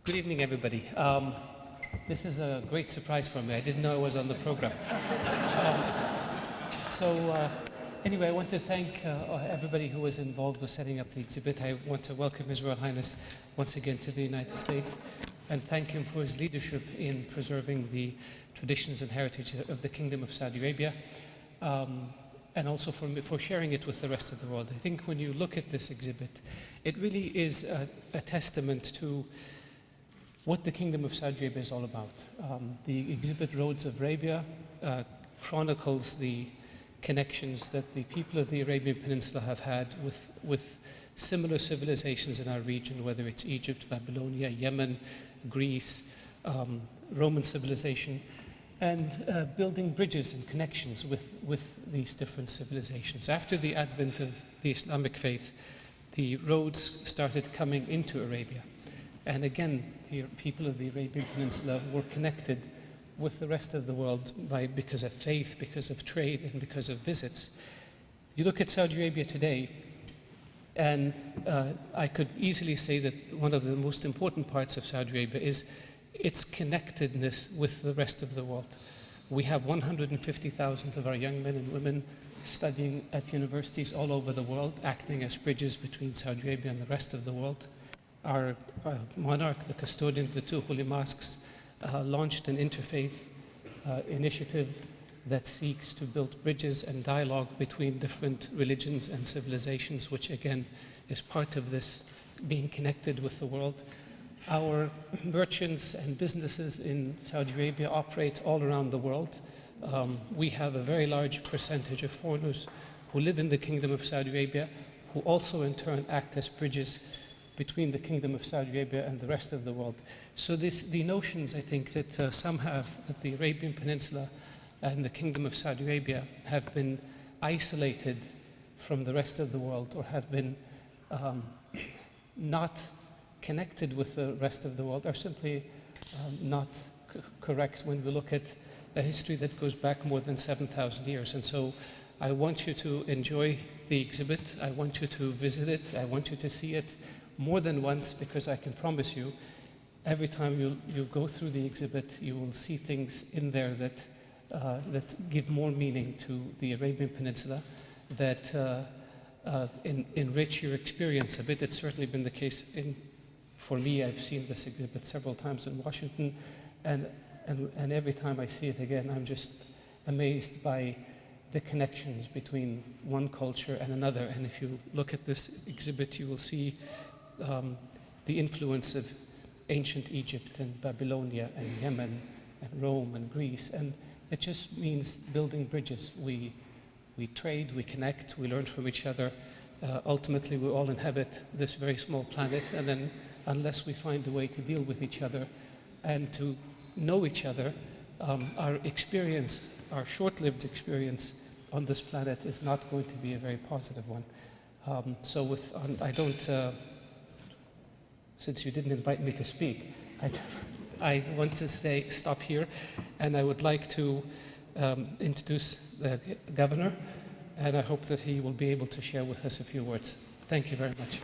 Good evening, everybody. This is a great surprise for me. I didn't know I was on the program. Anyway, I want to thank everybody who was involved with setting up the exhibit. I want to welcome His Royal Highness once again to the United States and thank him for his leadership in preserving the traditions and heritage of the Kingdom of Saudi Arabia, and also for sharing it with the rest of the world. I think when you look at this exhibit, it really is a testament to what the Kingdom of Saudi Arabia is all about. The exhibit Roads of Arabia chronicles the connections that the people of the Arabian Peninsula have had with similar civilizations in our region, whether it's Egypt, Babylonia, Yemen, Greece, Roman civilization, and building bridges and connections with these different civilizations. After the advent of the Islamic faith, the roads started coming into Arabia. And again, the people of the Arabian Peninsula were connected with the rest of the world because of faith, because of trade, and because of visits. You look at Saudi Arabia today, and I could easily say that one of the most important parts of Saudi Arabia is its connectedness with the rest of the world. We have 150,000 of our young men and women studying at universities all over the world, acting as bridges between Saudi Arabia and the rest of the world. Our monarch, the custodian of the two holy mosques, launched an interfaith initiative that seeks to build bridges and dialogue between different religions and civilizations, which again is part of this being connected with the world. Our merchants and businesses in Saudi Arabia operate all around the world. We have a very large percentage of foreigners who live in the Kingdom of Saudi Arabia, who also in turn act as bridges between the Kingdom of Saudi Arabia and the rest of the world. So the notions, I think, that some have, that the Arabian Peninsula and the Kingdom of Saudi Arabia have been isolated from the rest of the world, or have been not connected with the rest of the world, are simply not correct when we look at a history that goes back more than 7,000 years. And so I want you to enjoy the exhibit. I want you to visit it. I want you to see it more than once, because I can promise you, every time you go through the exhibit, you will see things in there that give more meaning to the Arabian Peninsula, that enrich your experience of it. It's certainly been the case for me. I've seen this exhibit several times in Washington, and every time I see it again, I'm just amazed by the connections between one culture and another. And if you look at this exhibit, you will see the influence of ancient Egypt and Babylonia and Yemen and Rome and Greece. And it just means building bridges. We trade, we connect, we learn from each other. Ultimately, we all inhabit this very small planet, and then unless we find a way to deal with each other and to know each other, our experience, our short-lived experience on this planet is not going to be a very positive one. Since you didn't invite me to speak, I want to stop here, and I would like to introduce the governor, and I hope that he will be able to share with us a few words. Thank you very much.